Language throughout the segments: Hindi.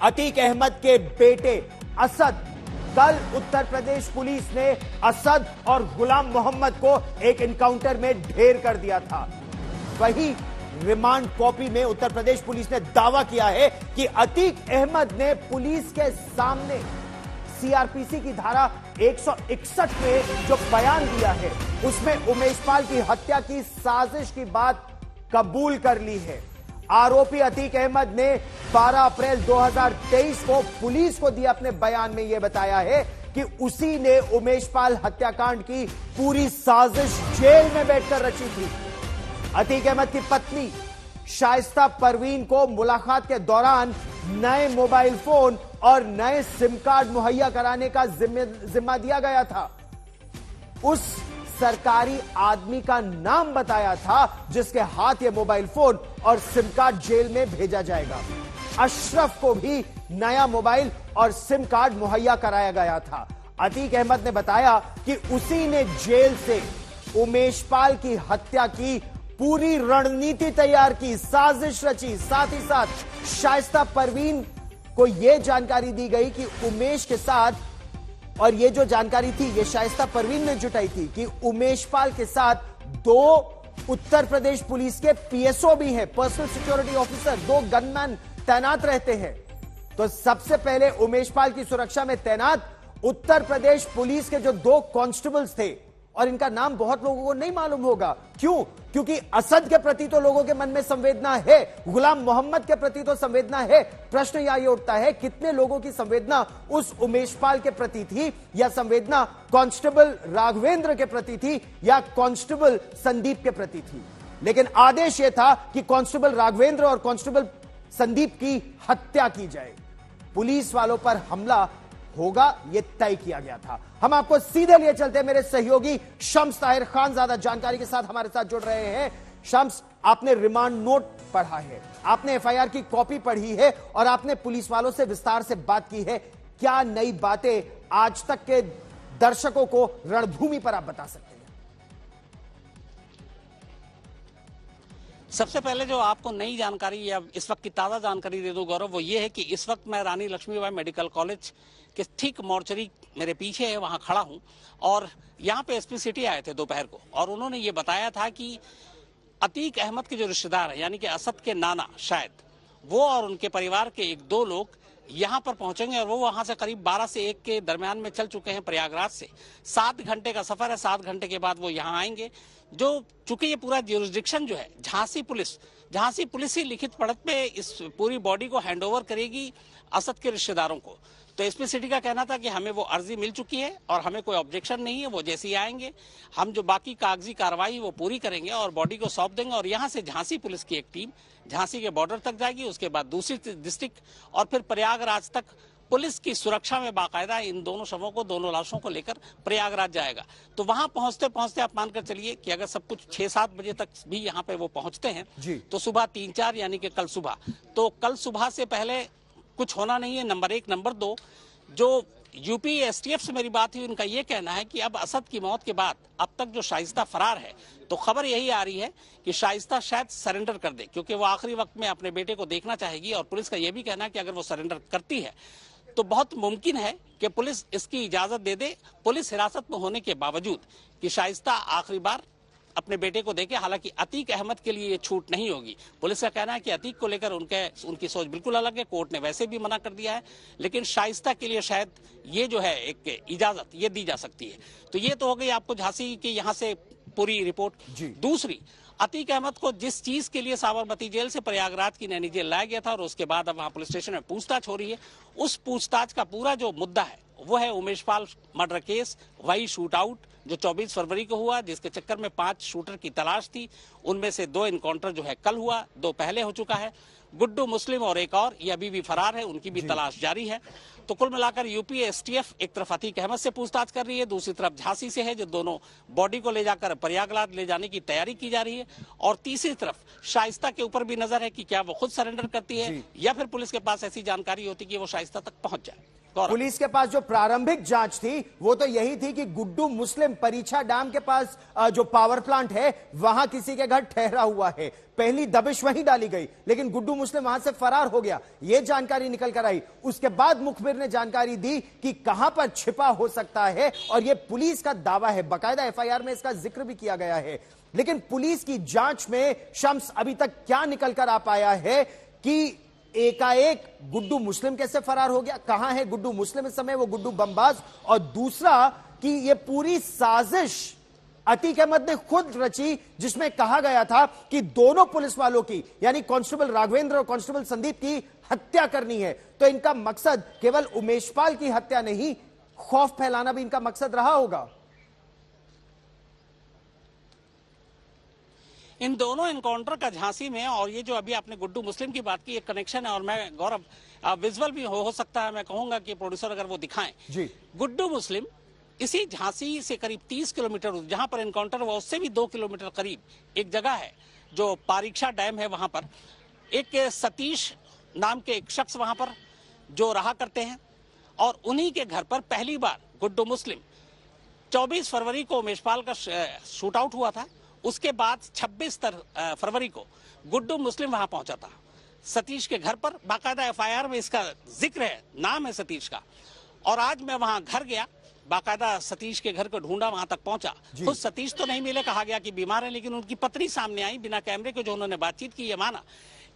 अतीक अहमद के बेटे असद। कल उत्तर प्रदेश पुलिस ने असद और गुलाम मोहम्मद को एक एनकाउंटर में ढेर कर दिया था। वही रिमांड कॉपी में उत्तर प्रदेश पुलिस ने दावा किया है कि अतीक अहमद ने पुलिस के सामने सीआरपीसी की धारा 161 में जो बयान दिया है उसमें उमेश पाल की हत्या की साजिश की बात कबूल कर ली है। आरोपी अतीक अहमद ने 12 अप्रैल 2023 को पुलिस को दिए अपने बयान में यह बताया है कि उसी ने उमेश पाल हत्याकांड की पूरी साजिश जेल में बैठकर रची थी। अतीक अहमद की पत्नी शाइस्ता परवीन को मुलाकात के दौरान नए मोबाइल फोन और नए सिम कार्ड मुहैया कराने का जिम्मा दिया गया था। उस सरकारी आदमी का नाम बताया था जिसके हाथ ये मोबाइल फोन और सिम कार्ड जेल में भेजा जाएगा। अशरफ को भी नया मोबाइल और सिम कार्ड मुहैया कराया गया था। अतीक अहमद ने बताया कि उसी ने जेल से उमेश पाल की हत्या की पूरी रणनीति तैयार की, साजिश रची। साथ ही साथ शाइस्ता परवीन को यह जानकारी दी गई कि उमेश के साथ, और यह जो जानकारी थी यह शाइस्ता परवीन ने जुटाई थी कि उमेश पाल के साथ 2 उत्तर प्रदेश पुलिस के पीएसओ भी हैं, पर्सनल सिक्योरिटी ऑफिसर, 2 गनमैन तैनात रहते हैं। तो सबसे पहले उमेश पाल की सुरक्षा में तैनात उत्तर प्रदेश पुलिस के जो 2 कांस्टेबल्स थे, और इनका नाम बहुत लोगों को नहीं मालूम होगा। क्यों? क्योंकि असद के प्रति तो लोगों के मन में संवेदना है, गुलाम मोहम्मद के प्रति तो संवेदना है। प्रश्न यह उठता है कितने लोगों की संवेदना उस उमेश पाल के प्रति थी, या संवेदना कांस्टेबल राघवेंद्र के प्रति थी, या कांस्टेबल संदीप के प्रति थी। लेकिन आदेश यह था कि कांस्टेबल राघवेंद्र और कांस्टेबल संदीप की हत्या की जाए। पुलिस वालों पर हमला होगा यह तय किया गया था। हम आपको सीधे लिए चलते हैं, मेरे सहयोगी शम्स ताहिर खान ज्यादा जानकारी के साथ हमारे साथ जुड़ रहे हैं। शम्स, आपने रिमांड नोट पढ़ा है, आपने एफआईआर की कॉपी पढ़ी है और आपने पुलिस वालों से विस्तार से बात की है। क्या नई बातें आज तक के दर्शकों को रणभूमि पर आप बता सकते हैं? सबसे पहले जो आपको नई जानकारी या इस वक्त की ताज़ा जानकारी दे दूं गौरव, वो ये है कि इस वक्त मैं रानी लक्ष्मीबाई मेडिकल कॉलेज के ठीक मॉर्चरी मेरे पीछे है, वहां खड़ा हूं। और यहाँ पे एसपी सिटी आए थे दोपहर को, और उन्होंने ये बताया था कि अतीक अहमद के जो रिश्तेदार हैं, यानी कि असद के नाना शायद, वो और उनके परिवार के 1-2 लोग यहाँ पर पहुंचेंगे, और वो वहां से करीब 12 से 1 के दरमियान में चल चुके हैं प्रयागराज से। 7 घंटे का सफर है, 7 घंटे के बाद वो यहाँ आएंगे। जो चूंकि ये पूरा ज्यूरिसडिक्शन जो है झांसी पुलिस ही लिखित पढ़त पे इस पूरी बॉडी को हैंडओवर करेगी असद के रिश्तेदारों को। तो एसपी सिटी का कहना था कि हमें वो अर्जी मिल चुकी है और हमें कोई ऑब्जेक्शन नहीं है, वो जैसे ही आएंगे हम जो बाकी कागजी कार्रवाई वो पूरी करेंगे और बॉडी को सौंप देंगे। और यहाँ से झांसी पुलिस की एक टीम झांसी के बॉर्डर तक जाएगी, उसके बाद दूसरी डिस्ट्रिक्ट और फिर प्रयागराज तक पुलिस की सुरक्षा में बाकायदा इन दोनों शवों को, दोनों लाशों को लेकर प्रयागराज जाएगा। तो वहां पहुंचते पहुंचते आप मानकर चलिए कि अगर सब कुछ 6-7 बजे तक भी यहाँ पे वो पहुंचते हैं तो सुबह 3-4 यानी कि कल सुबह, तो कल सुबह से पहले कुछ होना नहीं है, नंबर 1। नंबर 2, जो यूपी एसटीएफ से मेरी बात हुई, उनका यह कहना है कि अब असद की मौत के बाद अब तक जो शाइस्ता फरार है, तो खबर यही आ रही है कि शाइस्ता शायद सरेंडर कर दे, क्योंकि वो आखिरी वक्त में अपने बेटे को देखना चाहेगी। और पुलिस का यह भी कहना है कि अगर वो सरेंडर करती है तो बहुत मुमकिन है कि पुलिस इसकी इजाजत दे दे, पुलिस हिरासत में होने के बावजूद, कि शाइस्ता आखिरी बार अपने बेटे को देखे। हालांकि अतीक अहमद के लिए ये छूट नहीं होगी। पुलिस का कहना है कि अतीक को लेकर उनकी सोच बिल्कुल अलग है, कोर्ट ने वैसे भी मना कर दिया है, लेकिन शाइस्ता के लिए शायद ये जो है एक इजाजत ये दी जा सकती है। तो ये तो हो गई आपको झांसी की यहाँ से पूरी रिपोर्ट। दूसरी, अतीक अहमद को जिस चीज के लिए साबरमती जेल से प्रयागराज की नैनी जेल लाया गया था और उसके बाद अब वहां पुलिस स्टेशन में पूछताछ हो रही है, उस पूछताछ का पूरा जो मुद्दा है वो है उमेश पाल मर्डर केस, वही शूट आउट जो 24 फरवरी को हुआ, जिसके चक्कर में 5 शूटर की तलाश थी। उनमें से 2 इनकाउंटर जो है कल हुआ, 2 पहले हो चुका है। गुड्डू मुस्लिम और एक और, ये अभी भी फरार है, उनकी भी तलाश जारी है। तो कुल मिलाकर यूपी एसटीएफ एक तरफ अतीक अहमद से पूछताछ कर रही है, दूसरी तरफ झांसी से है, जो दोनों बॉडी को ले जाकर प्रयागराज ले जाने की तैयारी की जा रही है। और तीसरी तरफ शाइस्ता के ऊपर भी नजर है कि क्या वो खुद सरेंडर करती है या फिर पुलिस के पास ऐसी जानकारी होती कि वो शाइस्ता तक पहुंच जाए। गौरव। पुलिस के पास जो प्रारंभिक जांच थी वो तो यही थी कि गुड्डू मुस्लिम परीक्षा डैम के पास जो पावर प्लांट है वहां किसी के घर ठहरा हुआ है। पहली दबिश वहीं डाली गई, लेकिन गुड्डू मुस्लिम वहां से फरार हो गया, यह जानकारी निकल कर आई। उसके बाद मुखबिर ने जानकारी दी कि कहां पर छिपा हो सकता है, और यह पुलिस का दावा है, बाकायदा एफआईआर में इसका जिक्र भी किया गया है। लेकिन पुलिस की जांच में शम्स अभी तक क्या निकल कर आ पाया है कि एकाएक गुड्डू मुस्लिम कैसे फरार हो गया, कहां है गुड्डू मुस्लिम इस समय, वो गुड्डू बमबाज, और दूसरा कि यह पूरी साजिश अतीक अहमद ने खुद रची, जिसमें कहा गया था कि दोनों पुलिस वालों की, यानी कांस्टेबल राघवेंद्र और कांस्टेबल संदीप की हत्या करनी है। तो इनका मकसद केवल उमेशपाल की हत्या नहीं, खौफ फैलाना भी इनका मकसद रहा होगा। इन दोनों एनकाउंटर का झांसी में, और ये जो अभी आपने गुड्डू मुस्लिम की बात की, एक कनेक्शन है। और मैं गौरव, विजुअल भी हो सकता है, मैं कहूंगा कि प्रोड्यूसर अगर वो दिखाएं जी। गुड्डू मुस्लिम इसी झांसी से करीब 30 किलोमीटर जहां पर एनकाउंटर हुआ उससे भी 2 किलोमीटर करीब एक जगह है जो परीक्षा डैम है, वहां पर एक सतीश नाम के एक शख्स वहां पर जो रहा करते हैं, और उन्हीं के घर पर पहली बार गुड्डू मुस्लिम 24 फरवरी को उमेशपाल का शूट आउट हुआ था। उसके बाद 26 फरवरी को गुड्डू मुस्लिम वहां पहुंचा था सतीश के घर पर। बाकायदा एफआईआर में इसका जिक्र है, नाम है सतीश का। और आज मैं वहां घर गया, बाकायदा सतीश के घर को ढूंढा, वहां तक पहुंचा। खुद सतीश तो नहीं मिले, कहा गया कि बीमार है, लेकिन उनकी पत्नी सामने आई, बिना कैमरे के जो उन्होंने बातचीत की, ये माना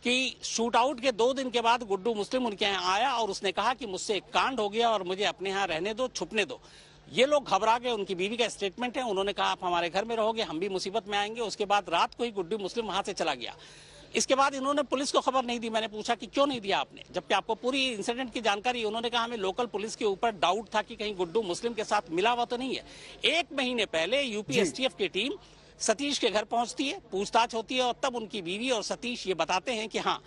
कि शूट आउट के 2 दिन के बाद गुड्डू मुस्लिम उनके यहाँ आया और उसने कहा कि मुझसे एक कांड हो गया और मुझे अपने यहाँ रहने दो, छुपने दो। ये लोग घबरा गए, उनकी बीवी का स्टेटमेंट है, उन्होंने कहा आप हमारे घर में रहोगे, हम भी मुसीबत में आएंगे। उसके बाद रात को ही गुड्डू मुस्लिम वहां से चला गया। इसके बाद इन्होंने पुलिस को खबर नहीं दी। मैंने पूछा कि क्यों नहीं दिया आपने, जबकि आपको पूरी इंसिडेंट की जानकारी। उन्होंने कहा हमें लोकल पुलिस के ऊपर डाउट था कि कहीं गुड्डू मुस्लिम के साथ मिला हुआ तो नहीं है। 1 महीने पहले यूपी एसटीएफ की टीम सतीश के घर पहुंचती है, पूछताछ होती है, और तब उनकी बीवी और सतीश ये बताते हैं कि हाँ,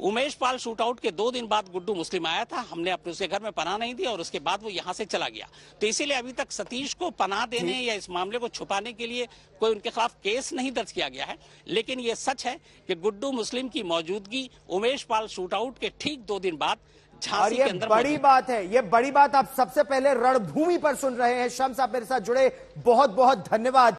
उमेशपाल शूट आउट के 2 दिन बाद गुड्डू मुस्लिम आया था, हमने अपने उसके घर में पनाह नहीं दी और उसके बाद वो यहाँ से चला गया। तो इसीलिए अभी तक सतीश को पनाह देने या इस मामले को छुपाने के लिए कोई उनके खिलाफ केस नहीं दर्ज किया गया है। लेकिन ये सच है कि गुड्डू मुस्लिम की मौजूदगी उमेशपाल शूट आउट के ठीक 2 दिन बाद झांसी के अंदर बड़ी बात है, ये बड़ी बात आप सबसे पहले रणभूमि पर सुन रहे हैं। शम्स, आप मेरे साथ जुड़े, बहुत बहुत धन्यवाद।